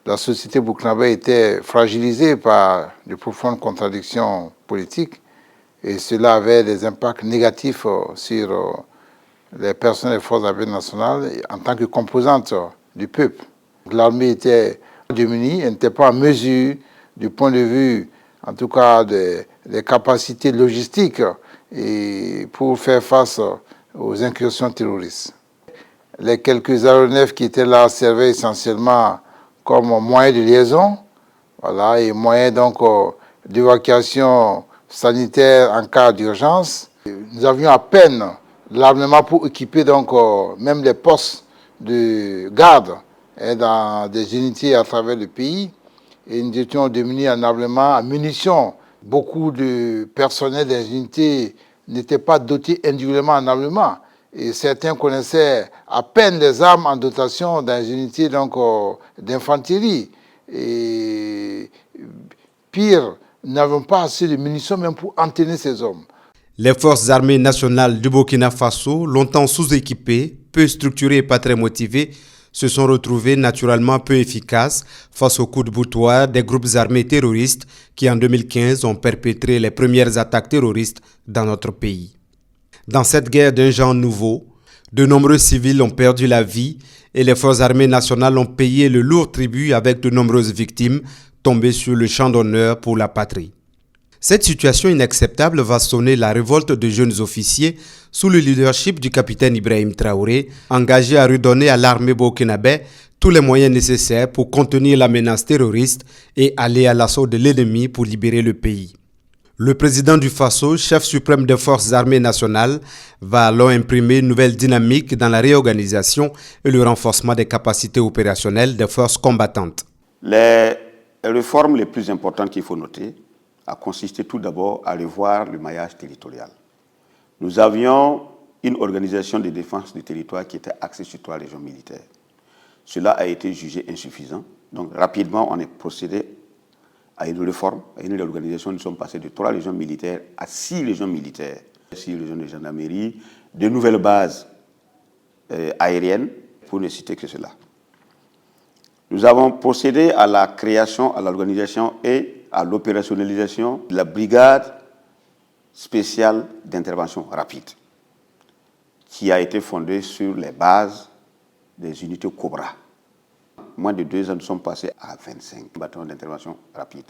la société burkinabé était fragilisée par de profondes contradictions politiques et cela avait des impacts négatifs sur les personnels des forces armées nationales en tant que composante du peuple. L'armée était démunie, elle n'était pas en mesure, du point de vue, en tout cas, des capacités logistiques et pour faire face aux incursions terroristes. Les quelques aéronefs qui étaient là servaient essentiellement comme moyen de liaison, voilà, et moyen donc d'évacuation sanitaire en cas d'urgence. Nous avions à peine l'armement pour équiper donc même les postes de garde dans des unités à travers le pays. Et nous étions démunis en armement, en munitions. Beaucoup de personnel des unités n'étaient pas dotés individuellement en armement. Et certains connaissaient à peine les armes en dotation dans les unités d'infanterie. Et pire, nous n'avons pas assez de munitions même pour entraîner ces hommes. Les forces armées nationales du Burkina Faso, longtemps sous-équipées, peu structurées et pas très motivées, se sont retrouvées naturellement peu efficaces face aux coups de boutoir des groupes armés terroristes qui en 2015 ont perpétré les premières attaques terroristes dans notre pays. Dans cette guerre d'un genre nouveau, de nombreux civils ont perdu la vie et les forces armées nationales ont payé le lourd tribut avec de nombreuses victimes tombées sur le champ d'honneur pour la patrie. Cette situation inacceptable va sonner la révolte de jeunes officiers sous le leadership du capitaine Ibrahim Traoré, engagé à redonner à l'armée burkinabé tous les moyens nécessaires pour contenir la menace terroriste et aller à l'assaut de l'ennemi pour libérer le pays. Le président du Faso, chef suprême des forces armées nationales, va alors imprimer une nouvelle dynamique dans la réorganisation et le renforcement des capacités opérationnelles des forces combattantes. Les réformes les plus importantes qu'il faut noter a consisté tout d'abord à revoir le maillage territorial. Nous avions une organisation de défense du territoire qui était axée sur 3 régions militaires. Cela a été jugé insuffisant. Donc rapidement, on est procédé à une réforme, à une réorganisation. Nous sommes passés de 3 régions militaires à 6 régions militaires, 6 régions de gendarmerie, de nouvelles bases aériennes, pour ne citer que cela. Nous avons procédé à la création, à l'organisation et à l'opérationnalisation de la brigade spéciale d'intervention rapide, qui a été fondée sur les bases des unités Cobra. Moins de 2 ans, nous sommes passés à 25 bataillons d'intervention rapide,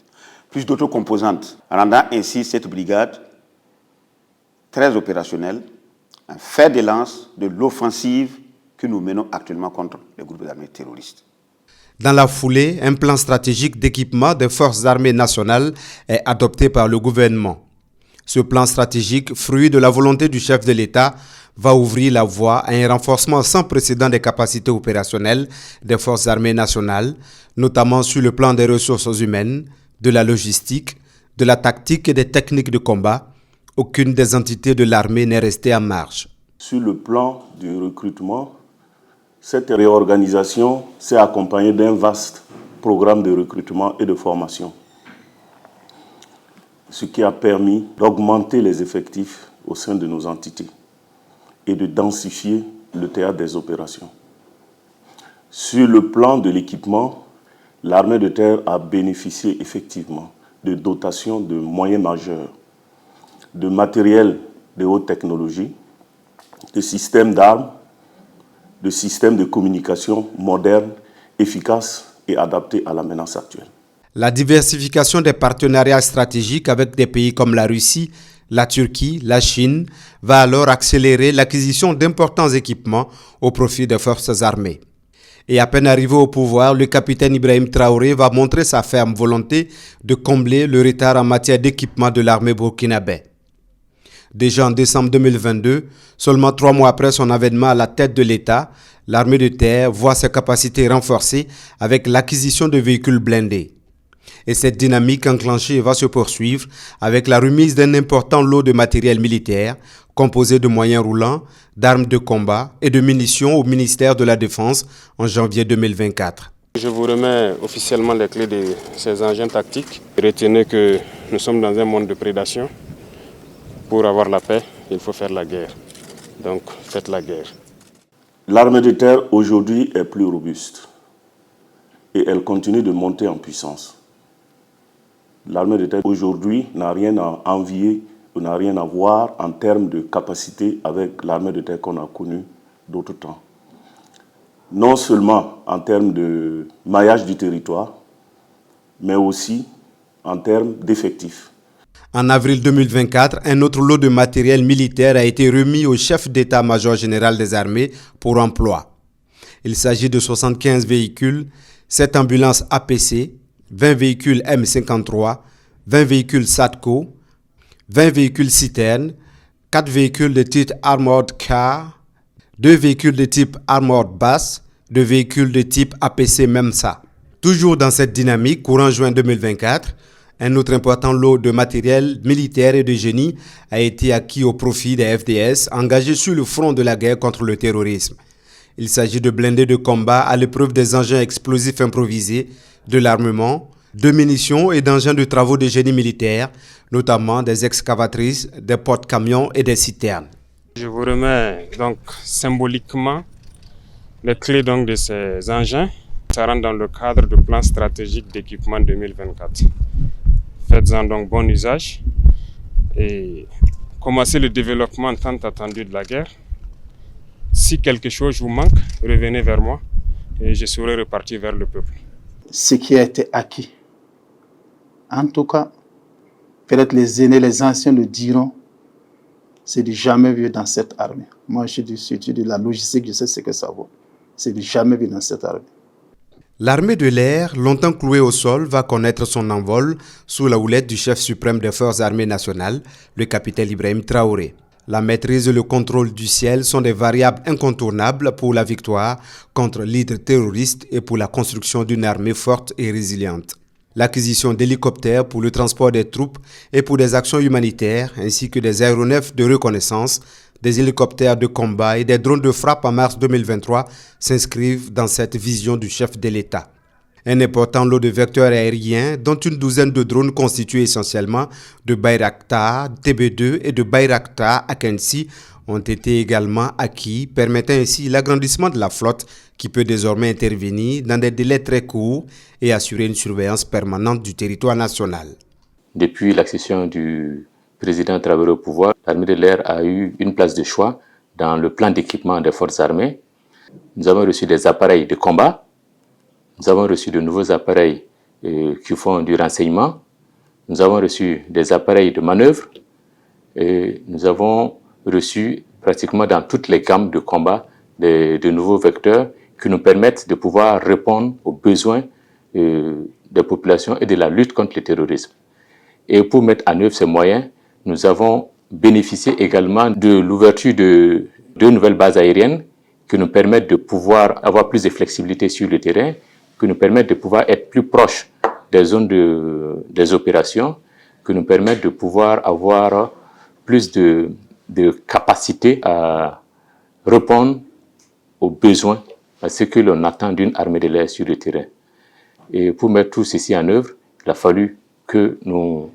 plus d'autres composantes, rendant ainsi cette brigade très opérationnelle, un fer de lance de l'offensive que nous menons actuellement contre les groupes armés terroristes. Dans la foulée, un plan stratégique d'équipement des forces armées nationales est adopté par le gouvernement. Ce plan stratégique, fruit de la volonté du chef de l'État, va ouvrir la voie à un renforcement sans précédent des capacités opérationnelles des forces armées nationales, notamment sur le plan des ressources humaines, de la logistique, de la tactique et des techniques de combat. Aucune des entités de l'armée n'est restée en marge. Sur le plan du recrutement, cette réorganisation s'est accompagnée d'un vaste programme de recrutement et de formation, ce qui a permis d'augmenter les effectifs au sein de nos entités et de densifier le théâtre des opérations. Sur le plan de l'équipement, l'armée de terre a bénéficié effectivement de dotations de moyens majeurs, de matériel de haute technologie, de systèmes d'armes, de systèmes de communication modernes, efficaces et adaptés à la menace actuelle. La diversification des partenariats stratégiques avec des pays comme la Russie, la Turquie, la Chine va alors accélérer l'acquisition d'importants équipements au profit des forces armées. Et à peine arrivé au pouvoir, le capitaine Ibrahim Traoré va montrer sa ferme volonté de combler le retard en matière d'équipement de l'armée burkinabé. Déjà en décembre 2022, seulement 3 mois après son avènement à la tête de l'État, l'armée de terre voit ses capacités renforcées avec l'acquisition de véhicules blindés. Et cette dynamique enclenchée va se poursuivre avec la remise d'un important lot de matériel militaire composé de moyens roulants, d'armes de combat et de munitions au ministère de la Défense en janvier 2024. Je vous remets officiellement les clés de ces engins tactiques. Retenez que nous sommes dans un monde de prédation. Pour avoir la paix, il faut faire la guerre. Donc faites la guerre. L'armée de terre aujourd'hui est plus robuste. et elle continue de monter en puissance. L'armée de terre aujourd'hui n'a rien à envier ou n'a rien à voir en termes de capacité avec l'armée de terre qu'on a connue d'autres temps. Non seulement en termes de maillage du territoire, mais aussi en termes d'effectifs. En avril 2024, un autre lot de matériel militaire a été remis au chef d'état-major général des armées pour emploi. Il s'agit de 75 véhicules, 7 ambulances APC, 20 véhicules M53, 20 véhicules SATCO, 20 véhicules citernes, 4 véhicules de type Armored Car, 2 véhicules de type Armored Bus, 2 véhicules de type APC MEMSA. Toujours dans cette dynamique, courant juin 2024, un autre important lot de matériel militaire et de génie a été acquis au profit des FDS engagés sur le front de la guerre contre le terrorisme. Il s'agit de blindés de combat à l'épreuve des engins explosifs improvisés, de l'armement, de munitions et d'engins de travaux de génie militaire, notamment des excavatrices, des porte-camions et des citernes. Je vous remets donc symboliquement les clés donc de ces engins. Ça rentre dans le cadre du plan stratégique d'équipement 2024. Faites-en donc bon usage et commencez le développement tant attendu de la guerre. Si quelque chose vous manque, revenez vers moi et je serai reparti vers le peuple. Ce qui a été acquis, en tout cas, peut-être les aînés, les anciens le diront, c'est du jamais vu dans cette armée. Moi, je suis de la logistique, je sais ce que ça vaut. C'est du jamais vu dans cette armée. L'armée de l'air, longtemps clouée au sol, va connaître son envol sous la houlette du chef suprême des forces armées nationales, le capitaine Ibrahim Traoré. La maîtrise et le contrôle du ciel sont des variables incontournables pour la victoire contre l'hydre terroriste et pour la construction d'une armée forte et résiliente. L'acquisition d'hélicoptères pour le transport des troupes et pour des actions humanitaires, ainsi que des aéronefs de reconnaissance, des hélicoptères de combat et des drones de frappe en mars 2023 s'inscrivent dans cette vision du chef de l'État. Un important lot de vecteurs aériens, dont une douzaine de drones constitués essentiellement de Bayraktar TB2 et de Bayraktar Akensi, ont été également acquis, permettant ainsi l'agrandissement de la flotte qui peut désormais intervenir dans des délais très courts et assurer une surveillance permanente du territoire national. Depuis l'accession du président Traoré au pouvoir, l'armée de l'air a eu une place de choix dans le plan d'équipement des forces armées. Nous avons reçu des appareils de combat. Nous avons reçu de nouveaux appareils qui font du renseignement. Nous avons reçu des appareils de manœuvre. Et nous avons reçu pratiquement dans toutes les gammes de combat de nouveaux vecteurs qui nous permettent de pouvoir répondre aux besoins des populations et de la lutte contre le terrorisme. Et pour mettre en œuvre ces moyens, nous avons bénéficié également de l'ouverture de 2 nouvelles bases aériennes qui nous permettent de pouvoir avoir plus de flexibilité sur le terrain, qui nous permettent de pouvoir être plus proches des zones des opérations, qui nous permettent de pouvoir avoir plus de capacité à répondre aux besoins, à ce que l'on attend d'une armée de l'air sur le terrain. Et pour mettre tout ceci en œuvre, il a fallu que nous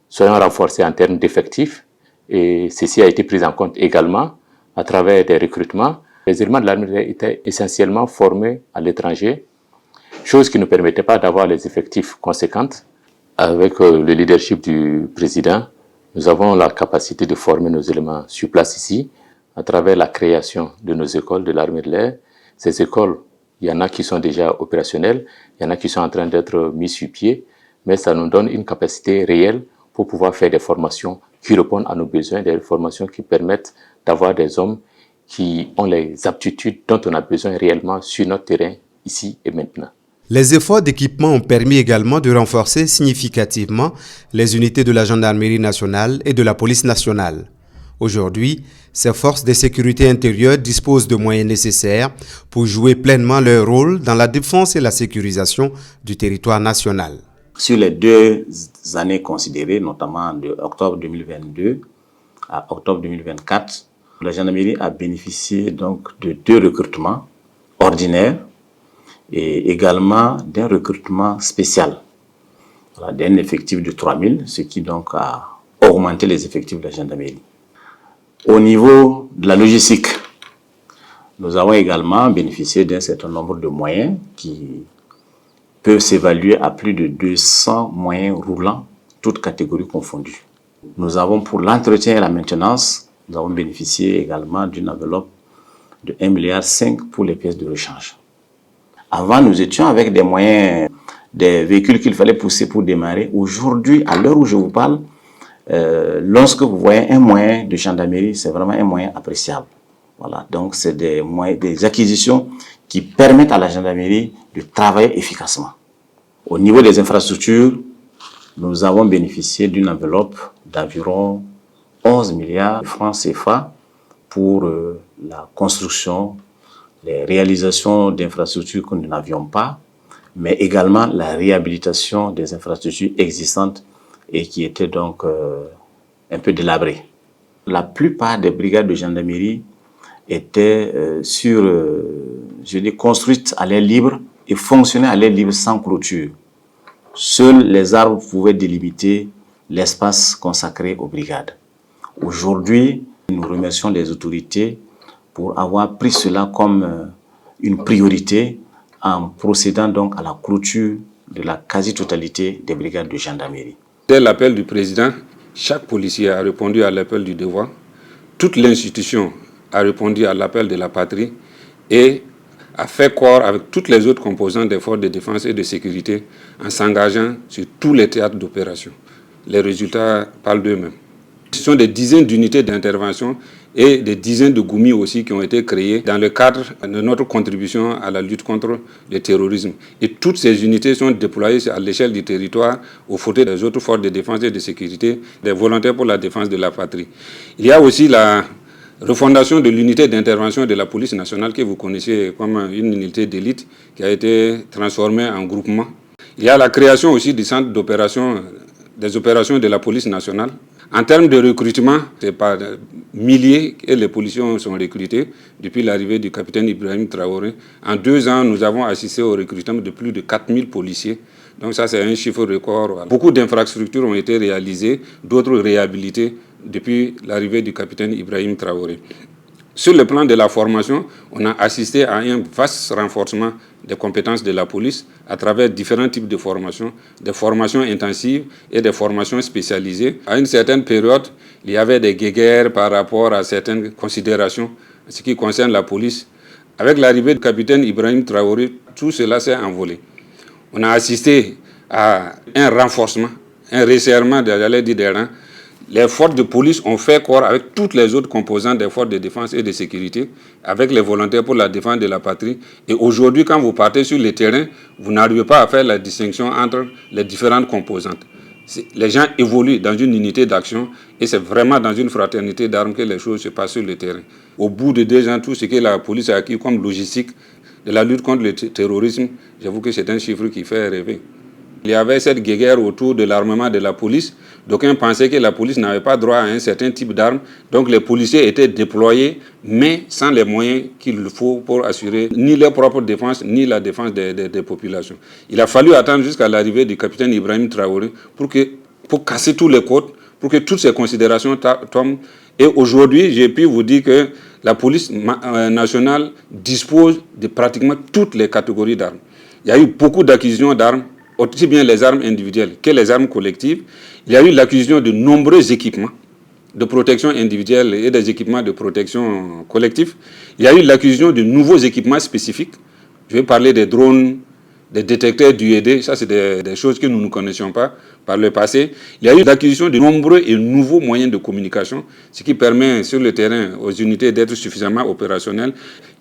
soyons renforcés en termes d'effectifs, et ceci a été pris en compte également à travers des recrutements. Les éléments de l'armée de l'air étaient essentiellement formés à l'étranger, chose qui ne permettait pas d'avoir les effectifs conséquents. Avec le leadership du président, nous avons la capacité de former nos éléments sur place ici, à travers la création de nos écoles de l'armée de l'air. Ces écoles, il y en a qui sont déjà opérationnelles, il y en a qui sont en train d'être mises sur pied, mais ça nous donne une capacité réelle pour pouvoir faire des formations qui répondent à nos besoins, des formations qui permettent d'avoir des hommes qui ont les aptitudes dont on a besoin réellement sur notre terrain, ici et maintenant. Les efforts d'équipement ont permis également de renforcer significativement les unités de la gendarmerie nationale et de la police nationale. Aujourd'hui, ces forces de sécurité intérieure disposent de moyens nécessaires pour jouer pleinement leur rôle dans la défense et la sécurisation du territoire national. Sur les 2 années considérées, notamment de octobre 2022 à octobre 2024, la gendarmerie a bénéficié donc de 2 recrutements ordinaires et également d'un recrutement spécial, d'un effectif de 3000, ce qui donc a augmenté les effectifs de la gendarmerie. Au niveau de la logistique, nous avons également bénéficié d'un certain nombre de moyens qui peuvent s'évaluer à plus de 200 moyens roulants, toutes catégories confondues. Nous avons pour l'entretien et la maintenance, nous avons bénéficié également d'une enveloppe de 1,5 milliard pour les pièces de rechange. Avant, nous étions avec des moyens, des véhicules qu'il fallait pousser pour démarrer. Aujourd'hui, à l'heure où je vous parle, lorsque vous voyez un moyen de gendarmerie, c'est vraiment un moyen appréciable. Voilà, donc c'est des moyens, des acquisitions qui permettent à la gendarmerie de travailler efficacement. Au niveau des infrastructures, nous avons bénéficié d'une enveloppe d'environ 11 milliards de francs CFA pour la construction, les réalisations d'infrastructures que nous n'avions pas, mais également la réhabilitation des infrastructures existantes et qui étaient donc un peu délabrées. La plupart des brigades de gendarmerie étaient construites à l'air libre et fonctionnaient à l'air libre sans clôture. Seuls les arbres pouvaient délimiter l'espace consacré aux brigades. Aujourd'hui, nous remercions les autorités pour avoir pris cela comme une priorité en procédant donc à la clôture de la quasi-totalité des brigades de gendarmerie. Dès l'appel du président, chaque policier a répondu à l'appel du devoir. Toute l'institution a répondu à l'appel de la patrie et a fait corps avec toutes les autres composantes des forces de défense et de sécurité en s'engageant sur tous les théâtres d'opération. Les résultats parlent d'eux-mêmes. Ce sont des dizaines d'unités d'intervention et des dizaines de goumis aussi qui ont été créés dans le cadre de notre contribution à la lutte contre le terrorisme. Et toutes ces unités sont déployées à l'échelle du territoire aux côtés des autres forces de défense et de sécurité, des volontaires pour la défense de la patrie. Il y a aussi la refondation de l'unité d'intervention de la police nationale que vous connaissez comme une unité d'élite qui a été transformée en groupement. Il y a la création aussi du centre d'opération, des opérations de la police nationale. En termes de recrutement, c'est par milliers que les policiers sont recrutés depuis l'arrivée du capitaine Ibrahim Traoré. En 2 ans, nous avons assisté au recrutement de plus de 4000 policiers. Donc ça, c'est un chiffre record. Beaucoup d'infrastructures ont été réalisées, d'autres réhabilitées depuis l'arrivée du capitaine Ibrahim Traoré. Sur le plan de la formation, on a assisté à un vaste renforcement des compétences de la police à travers différents types de formations, des formations intensives et des formations spécialisées. À une certaine période, il y avait des guéguerres par rapport à certaines considérations en ce qui concerne la police. Avec l'arrivée du capitaine Ibrahim Traoré, tout cela s'est envolé. On a assisté à un renforcement, un resserrement des rangs. Les forces de police ont fait corps avec toutes les autres composantes des forces de défense et de sécurité, avec les volontaires pour la défense de la patrie. Et aujourd'hui, quand vous partez sur le terrain, vous n'arrivez pas à faire la distinction entre les différentes composantes. Les gens évoluent dans une unité d'action et c'est vraiment dans une fraternité d'armes que les choses se passent sur le terrain. Au bout de 2 ans, tout ce que la police a acquis comme logistique de la lutte contre le terrorisme, j'avoue que c'est un chiffre qui fait rêver. Il y avait cette guerre autour de l'armement de la police. D'aucuns pensaient que la police n'avait pas droit à un certain type d'armes. Donc les policiers étaient déployés, mais sans les moyens qu'il faut pour assurer ni leur propre défense, ni la défense des populations. Il a fallu attendre jusqu'à l'arrivée du capitaine Ibrahim Traoré pour casser tous les codes, pour que toutes ces considérations tombent. Et aujourd'hui, j'ai pu vous dire que la police nationale dispose de pratiquement toutes les catégories d'armes. Il y a eu beaucoup d'acquisitions d'armes, aussi bien les armes individuelles que les armes collectives. Il y a eu l'acquisition de nombreux équipements de protection individuelle et des équipements de protection collective. Il y a eu l'acquisition de nouveaux équipements spécifiques. Je vais parler des drones, des détecteurs d'UED. Ça, c'est des choses que nous ne connaissions pas par le passé. Il y a eu l'acquisition de nombreux et nouveaux moyens de communication, ce qui permet sur le terrain aux unités d'être suffisamment opérationnelles.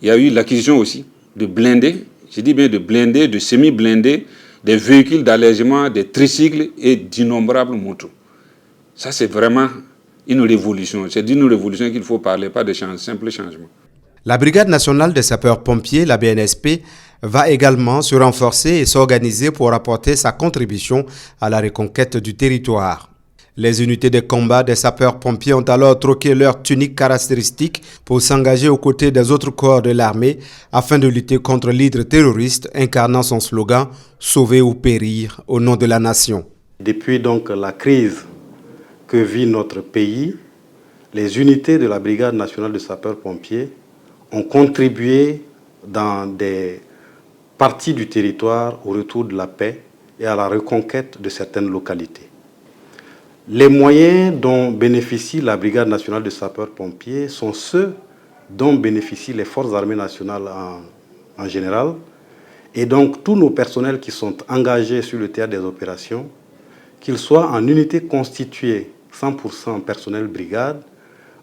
Il y a eu l'acquisition aussi de blindés, je dis bien de blindés, de semi-blindés, des véhicules d'allègement, des tricycles et d'innombrables motos. Ça, c'est vraiment une révolution. C'est d'une révolution qu'il faut parler, pas de simple changement. La Brigade nationale des sapeurs-pompiers, la BNSP, va également se renforcer et s'organiser pour apporter sa contribution à la reconquête du territoire. Les unités de combat des sapeurs-pompiers ont alors troqué leurs tuniques caractéristiques pour s'engager aux côtés des autres corps de l'armée afin de lutter contre l'hydre terroriste incarnant son slogan « Sauver ou périr au nom de la nation ». Depuis donc la crise que vit notre pays, les unités de la Brigade nationale de sapeurs-pompiers ont contribué dans des partie du territoire au retour de la paix et à la reconquête de certaines localités. Les moyens dont bénéficie la Brigade nationale de sapeurs-pompiers sont ceux dont bénéficient les forces armées nationales en général. Et donc tous nos personnels qui sont engagés sur le théâtre des opérations, qu'ils soient en unité constituée 100% personnel brigade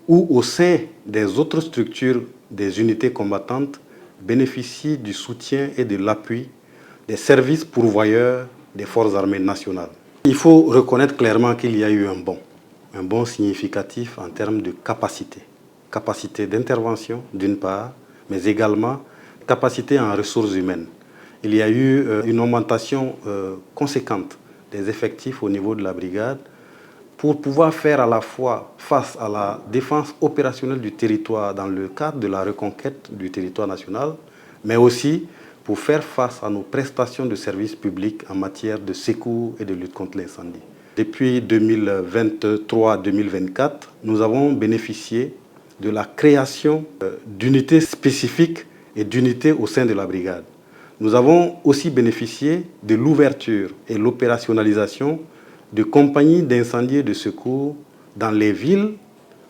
ou au sein des autres structures des unités combattantes, bénéficient du soutien et de l'appui des services pourvoyeurs des forces armées nationales. Il faut reconnaître clairement qu'il y a eu un bond significatif en termes de capacité d'intervention d'une part, mais également capacité en ressources humaines. Il y a eu une augmentation conséquente des effectifs au niveau de la brigade pour pouvoir faire à la fois face à la défense opérationnelle du territoire dans le cadre de la reconquête du territoire national, mais aussi pour faire face à nos prestations de services publics en matière de secours et de lutte contre l'incendie. Depuis 2023-2024, nous avons bénéficié de la création d'unités spécifiques et d'unités au sein de la brigade. Nous avons aussi bénéficié de l'ouverture et l'opérationnalisation de compagnies d'incendie et de secours dans les villes,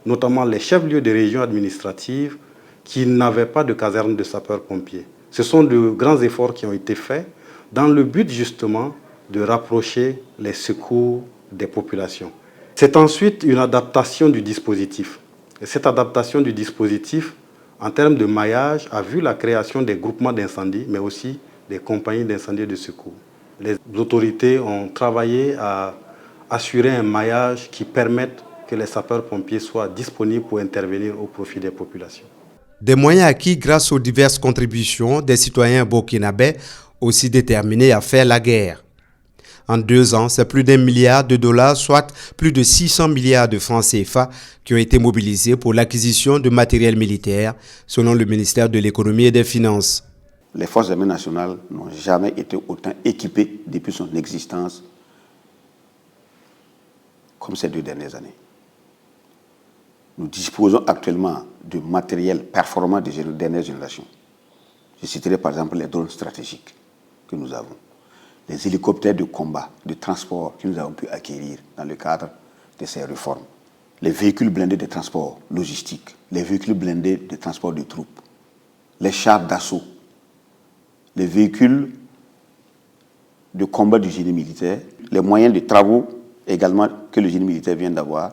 notamment les chefs-lieux de régions administratives qui n'avaient pas de caserne de sapeurs-pompiers. Ce sont de grands efforts qui ont été faits dans le but justement de rapprocher les secours des populations. C'est ensuite une adaptation du dispositif. Et cette adaptation du dispositif, en termes de maillage, a vu la création des groupements d'incendie, mais aussi des compagnies d'incendie et de secours. Les autorités ont travaillé à assurer un maillage qui permette que les sapeurs-pompiers soient disponibles pour intervenir au profit des populations. Des moyens acquis grâce aux diverses contributions des citoyens burkinabés aussi déterminés à faire la guerre. En 2 ans, c'est plus d'1 milliard de dollars, soit plus de 600 milliards de francs CFA qui ont été mobilisés pour l'acquisition de matériel militaire, selon le ministère de l'Économie et des Finances. Les forces armées nationales n'ont jamais été autant équipées depuis son existence comme ces 2 dernières années. Nous disposons actuellement de matériel performant de dernière génération. Je citerai par exemple les drones stratégiques que nous avons, les hélicoptères de combat, de transport que nous avons pu acquérir dans le cadre de ces réformes, les véhicules blindés de transport logistique, les véhicules blindés de transport de troupes, les chars d'assaut, les véhicules de combat du génie militaire, les moyens de travaux également que le génie militaire vient d'avoir.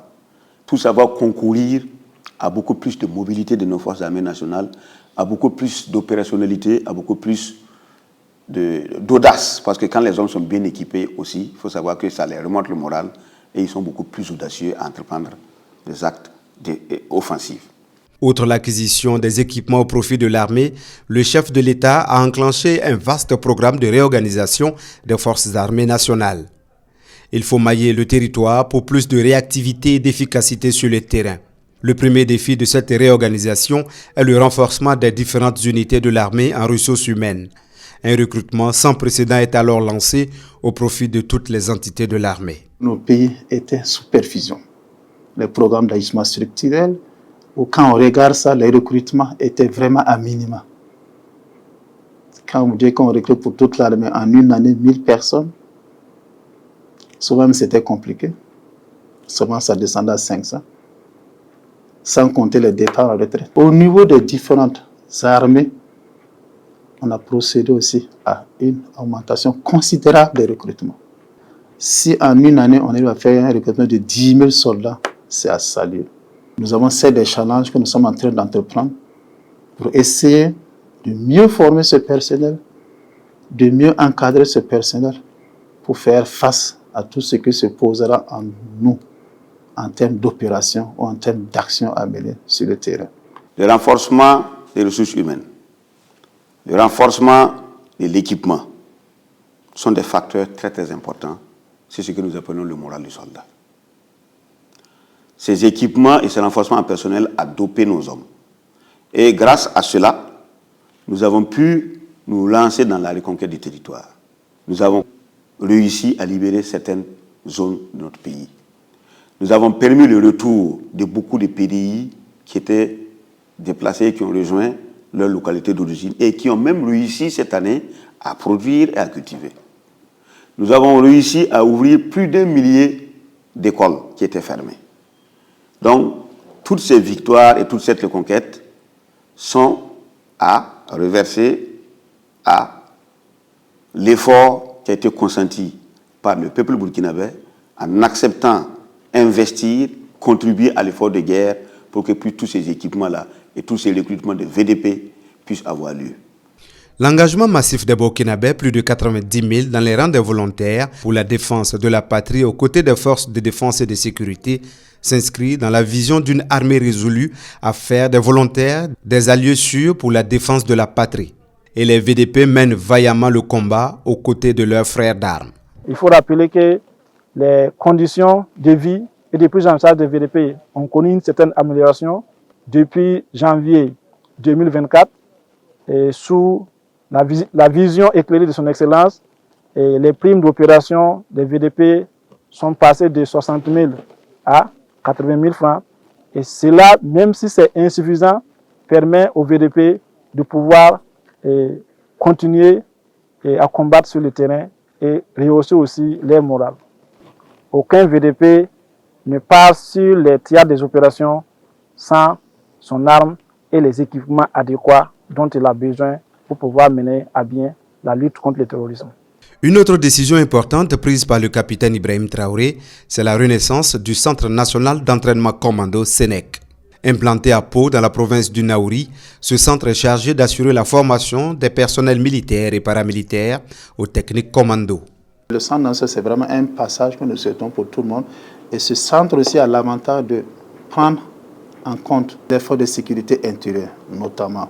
Tout ça va concourir à beaucoup plus de mobilité de nos forces armées nationales, à beaucoup plus d'opérationnalité, à beaucoup plus d'audace. Parce que quand les hommes sont bien équipés aussi, il faut savoir que ça leur remonte le moral et ils sont beaucoup plus audacieux à entreprendre des actes offensifs. Outre l'acquisition des équipements au profit de l'armée, le chef de l'État a enclenché un vaste programme de réorganisation des forces armées nationales. Il faut mailler le territoire pour plus de réactivité et d'efficacité sur le terrain. Le premier défi de cette réorganisation est le renforcement des différentes unités de l'armée en ressources humaines. Un recrutement sans précédent est alors lancé au profit de toutes les entités de l'armée. Nos pays étaient sous perfusion. Les programmes d'ajustement structurel, où quand on regarde ça, les recrutements étaient vraiment à minima. Quand on dit qu'on recrute pour toute l'armée en une année 1000 personnes, souvent c'était compliqué. Souvent ça descendait à 500, sans compter les départs en retraite. Au niveau des différentes armées, on a procédé aussi à une augmentation considérable des recrutements. Si en une année, on arrive à faire un recrutement de 10 000 soldats, c'est à saluer. Nous avons des challenges que nous sommes en train d'entreprendre pour essayer de mieux former ce personnel, de mieux encadrer ce personnel pour faire face à tout ce qui se posera en nous en termes d'opération ou en termes d'action à mener sur le terrain. Le renforcement des ressources humaines, le renforcement de l'équipement sont des facteurs très très importants. C'est ce que nous appelons le moral du soldat. Ces équipements et ce renforcement en personnel a dopé nos hommes. Et grâce à cela, nous avons pu nous lancer dans la reconquête du territoire. Nous avons réussi à libérer certaines zones de notre pays. Nous avons permis le retour de beaucoup de PDI qui étaient déplacés, qui ont rejoint leur localité d'origine et qui ont même réussi cette année à produire et à cultiver. Nous avons réussi à ouvrir plus d'1 millier d'écoles qui étaient fermées. Donc, toutes ces victoires et toute cette reconquête sont à reverser à l'effort qui a été consenti par le peuple burkinabé en acceptant investir, contribuer à l'effort de guerre pour que tous ces équipements-là et tous ces recrutements de VDP puissent avoir lieu. L'engagement massif des Burkinabés, plus de 90 000 dans les rangs des volontaires pour la défense de la patrie aux côtés des forces de défense et de sécurité, s'inscrit dans la vision d'une armée résolue à faire des volontaires des alliés sûrs pour la défense de la patrie. Et les VDP mènent vaillamment le combat aux côtés de leurs frères d'armes. Il faut rappeler que les conditions de vie et de prise en charge des VDP ont connu une certaine amélioration depuis janvier 2024 et sous la vision éclairée de son Excellence. Et les primes d'opération des VDP sont passées de 60 000 à 80 000 francs. Et cela, même si c'est insuffisant, permet aux VDP de pouvoir continuer à combattre sur le terrain et rehausser aussi leur morale. Aucun VDP ne part sur les théâtres des opérations sans son arme et les équipements adéquats dont il a besoin pour pouvoir mener à bien la lutte contre le terrorisme. Une autre décision importante prise par le capitaine Ibrahim Traoré, c'est la renaissance du Centre national d'entraînement commando SENEC. Implanté à Pau dans la province du Naouri, ce centre est chargé d'assurer la formation des personnels militaires et paramilitaires aux techniques commando. Le centre national, c'est vraiment un passage que nous souhaitons pour tout le monde. Et ce centre aussi a l'avantage de prendre en compte l'effort de sécurité intérieure, notamment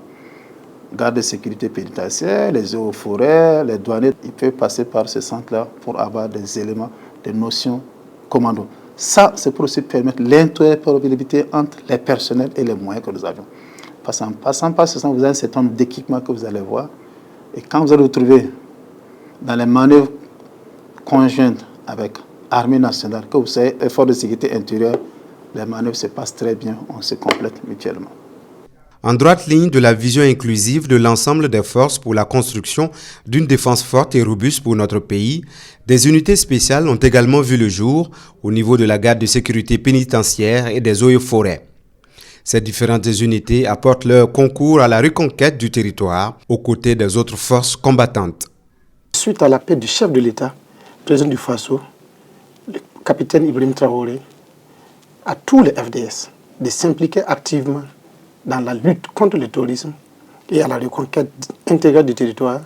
garde de sécurité pénitentiaire, les eaux forêts, les douaniers. Ils peuvent passer par ce centre-là pour avoir des éléments, des notions commando. Ça, c'est pour aussi permettre l'interopérabilité entre les personnels et les moyens que nous avions. Parce qu'en passant par ce centre, vous avez un certain nombre d'équipements que vous allez voir. Et quand vous allez vous trouver dans les manœuvres conjointes avec l'armée nationale, que vous savez, effort de sécurité intérieure, les manœuvres se passent très bien, on se complète mutuellement. En droite ligne de la vision inclusive de l'ensemble des forces pour la construction d'une défense forte et robuste pour notre pays, des unités spéciales ont également vu le jour au niveau de la garde de sécurité pénitentiaire et des eaux et forêts. Ces différentes unités apportent leur concours à la reconquête du territoire aux côtés des autres forces combattantes. Suite à l'appel du chef de l'État, président du Faso, le capitaine Ibrahim Traoré, à tous les FDS de s'impliquer activement dans la lutte contre le terrorisme et à la reconquête intégrale du territoire,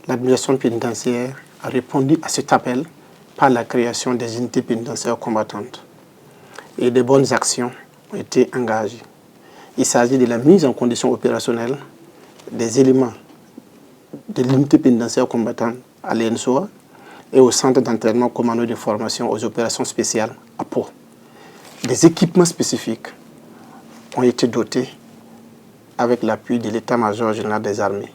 l'administration pénitentiaire a répondu à cet appel par la création des unités pénitentiaires combattantes. Et de bonnes actions ont été engagées. Il s'agit de la mise en condition opérationnelle des éléments de l'unité pénitentiaire combattante à l'ENSOA et au centre d'entraînement commando de formation aux opérations spéciales à Pau. Des équipements spécifiques ont été dotés avec l'appui de l'état-major général des armées.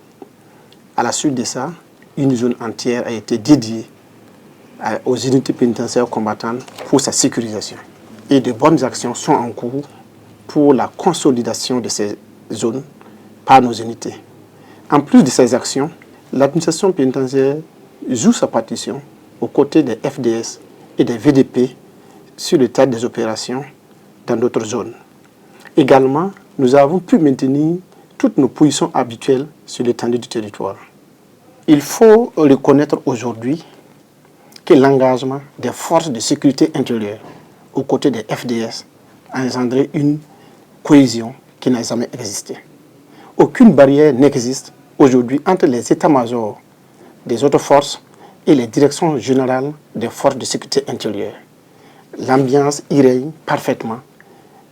À la suite de ça, une zone entière a été dédiée aux unités pénitentiaires combattantes pour sa sécurisation. Et de bonnes actions sont en cours pour la consolidation de ces zones par nos unités. En plus de ces actions, l'administration pénitentiaire joue sa partition aux côtés des FDS et des VDP sur le théâtre des opérations dans d'autres zones. Également, nous avons pu maintenir toutes nos positions habituelles sur l'étendue du territoire. Il faut reconnaître aujourd'hui que l'engagement des forces de sécurité intérieure aux côtés des FDS a engendré une cohésion qui n'a jamais existé. Aucune barrière n'existe aujourd'hui entre les états-majors des autres forces et les directions générales des forces de sécurité intérieure. L'ambiance y règne parfaitement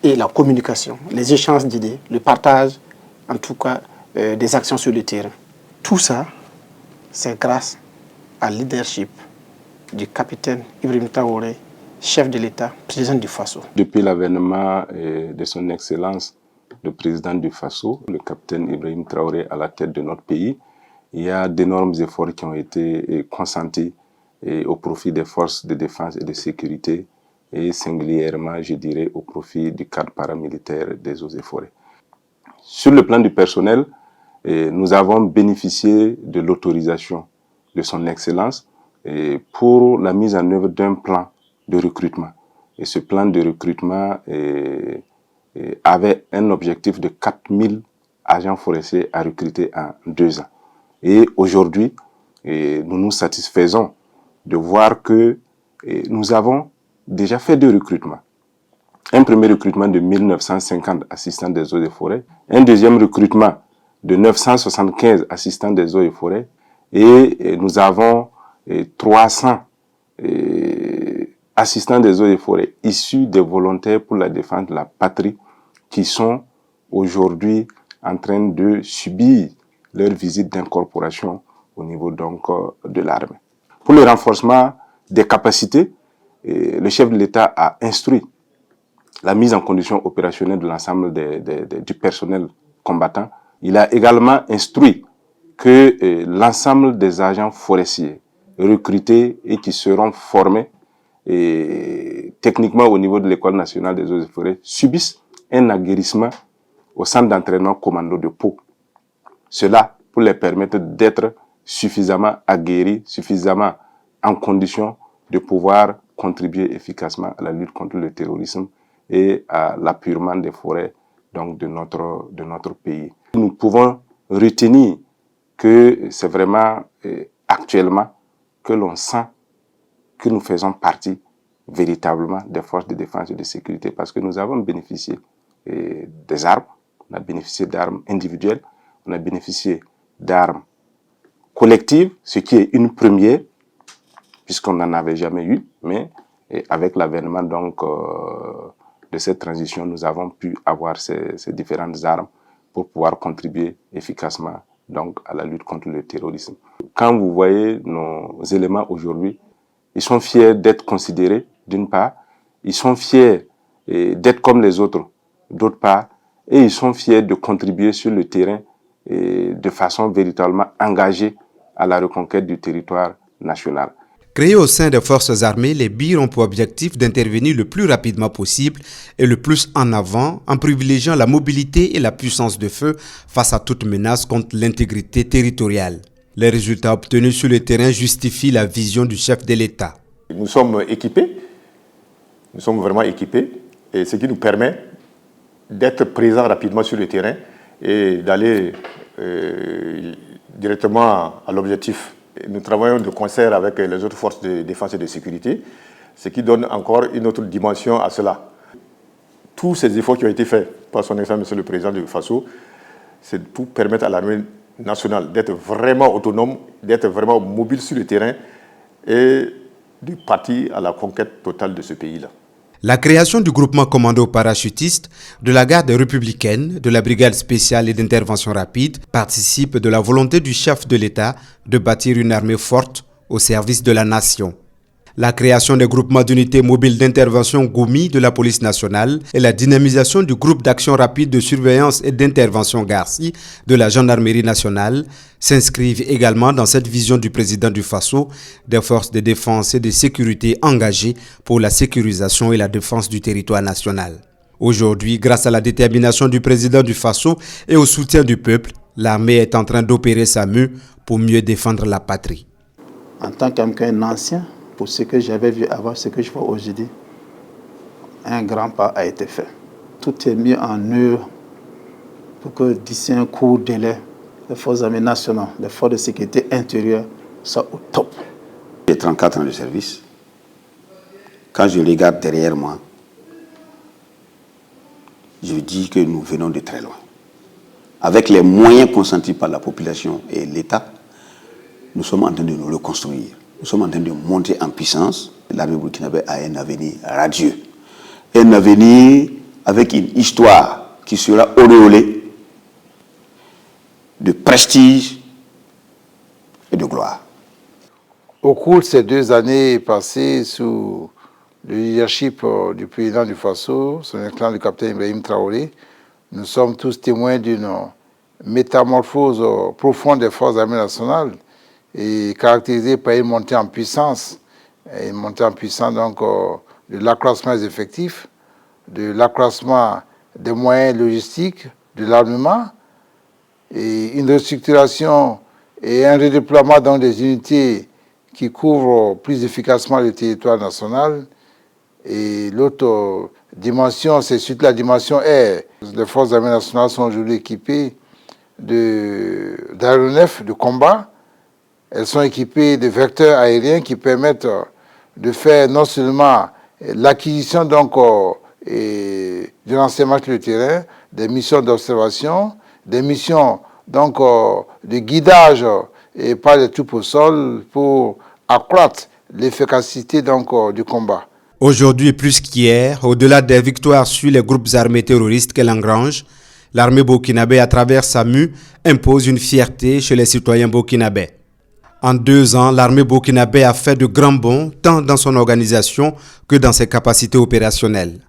et la communication, les échanges d'idées, le partage, en tout cas, des actions sur le terrain. Tout ça, c'est grâce à leadership du capitaine Ibrahim Traoré, chef de l'État, président du Faso. Depuis l'avènement de son Excellence, le président du Faso, le capitaine Ibrahim Traoré à la tête de notre pays, il y a d'énormes efforts qui ont été consentis au profit des forces de défense et de sécurité et singulièrement, je dirais, au profit du cadre paramilitaire des eaux et forêts. Sur le plan du personnel, nous avons bénéficié de l'autorisation de son Excellence pour la mise en œuvre d'un plan de recrutement. Et ce plan de recrutement avait un objectif de 4000 agents forestiers à recruter en 2 ans. Et aujourd'hui, nous nous satisfaisons de voir que nous avons déjà fait 2 recrutements. Un premier recrutement de 1950 assistants des eaux et forêts, un deuxième recrutement de 975 assistants des eaux et forêts, et nous avons 300 assistants des eaux et forêts issus des volontaires pour la défense de la patrie qui sont aujourd'hui en train de subir leur visite d'incorporation au niveau donc de l'armée. Pour le renforcement des capacités, le chef de l'État a instruit la mise en condition opérationnelle de l'ensemble du personnel combattant. Il a également instruit que l'ensemble des agents forestiers recrutés et qui seront formés techniquement au niveau de l'École nationale des eaux et forêts subissent un aguerrissement au centre d'entraînement commando de Pau. Cela pour les permettre d'être suffisamment aguerris, suffisamment en condition de pouvoir contribuer efficacement à la lutte contre le terrorisme et à l'appurement des forêts donc de notre pays. Nous pouvons retenir que c'est vraiment actuellement que l'on sent que nous faisons partie véritablement des forces de défense et de sécurité parce que nous avons bénéficié des armes, on a bénéficié d'armes individuelles, on a bénéficié d'armes collectives, ce qui est une première puisqu'on n'en avait jamais eu, mais avec l'avènement donc de cette transition, nous avons pu avoir ces différentes armes pour pouvoir contribuer efficacement donc à la lutte contre le terrorisme. Quand vous voyez nos éléments aujourd'hui, ils sont fiers d'être considérés, d'une part, ils sont fiers d'être comme les autres, d'autre part, et ils sont fiers de contribuer sur le terrain de façon véritablement engagée à la reconquête du territoire national. Créés au sein des forces armées, les BIR ont pour objectif d'intervenir le plus rapidement possible et le plus en avant en privilégiant la mobilité et la puissance de feu face à toute menace contre l'intégrité territoriale. Les résultats obtenus sur le terrain justifient la vision du chef de l'État. Nous sommes équipés, nous sommes vraiment équipés, et ce qui nous permet d'être présents rapidement sur le terrain et d'aller directement à l'objectif. Nous travaillons de concert avec les autres forces de défense et de sécurité, ce qui donne encore une autre dimension à cela. Tous ces efforts qui ont été faits par son Excellence, Monsieur le Président du Faso, c'est pour permettre à l'armée nationale d'être vraiment autonome, d'être vraiment mobile sur le terrain et de partir à la conquête totale de ce pays-là. La création du groupement commando parachutiste, de la garde républicaine, de la brigade spéciale et d'intervention rapide participe de la volonté du chef de l'État de bâtir une armée forte au service de la nation. La création des groupements d'unités mobiles d'intervention GOUMI de la police nationale et la dynamisation du groupe d'action rapide de surveillance et d'intervention GARCI de la gendarmerie nationale s'inscrivent également dans cette vision du président du Faso des forces de défense et de sécurité engagées pour la sécurisation et la défense du territoire national. Aujourd'hui, grâce à la détermination du président du Faso et au soutien du peuple, l'armée est en train d'opérer sa mue pour mieux défendre la patrie. En tant qu'un ancien, pour ce que j'avais vu avant, ce que je vois aujourd'hui, un grand pas a été fait. Tout est mis en œuvre pour que d'ici un court délai, les forces armées nationales, les forces de sécurité intérieure soient au top. J'ai 34 ans de service. Quand je regarde derrière moi, je dis que nous venons de très loin. Avec les moyens consentis par la population et l'État, nous sommes en train de nous reconstruire. Nous sommes en train de monter en puissance. L'armée burkinabé a un avenir radieux. Un avenir avec une histoire qui sera auréolée de prestige et de gloire. Au cours de ces 2 années passées sous le leadership du président du Faso, son Excellence le capitaine Ibrahim Traoré, nous sommes tous témoins d'une métamorphose profonde des forces armées nationales et caractérisée par une montée en puissance donc de l'accroissement des effectifs, de l'accroissement des moyens logistiques, de l'armement et une restructuration et un redéploiement dans des unités qui couvrent plus efficacement le territoire national. Et l'autre dimension, c'est surtout la dimension air. Les forces armées nationales sont aujourd'hui équipées d'aéronefs de combat. Elles sont équipées de vecteurs aériens qui permettent de faire non seulement l'acquisition du renseignement sur le terrain, des missions d'observation, des missions de guidage et par les troupes au sol pour accroître l'efficacité du combat. Aujourd'hui, plus qu'hier, au-delà des victoires sur les groupes armés terroristes qu'elle engrange, l'armée burkinabé, à travers sa mue, impose une fierté chez les citoyens burkinabés. En 2 ans, l'armée burkinabé a fait de grands bonds, tant dans son organisation que dans ses capacités opérationnelles.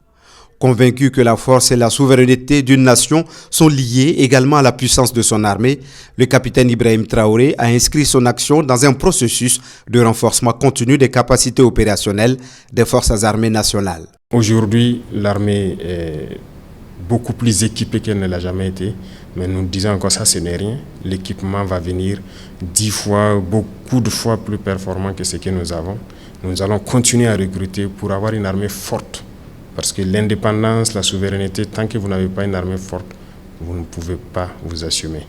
Convaincu que la force et la souveraineté d'une nation sont liées également à la puissance de son armée, le capitaine Ibrahim Traoré a inscrit son action dans un processus de renforcement continu des capacités opérationnelles des forces armées nationales. Aujourd'hui, l'armée est beaucoup plus équipée qu'elle ne l'a jamais été, mais nous disons encore ça, ce n'est rien. L'équipement va venir 10 fois, beaucoup de fois plus performant que ce que nous avons. Nous allons continuer à recruter pour avoir une armée forte. Parce que l'indépendance, la souveraineté, tant que vous n'avez pas une armée forte, vous ne pouvez pas vous assumer.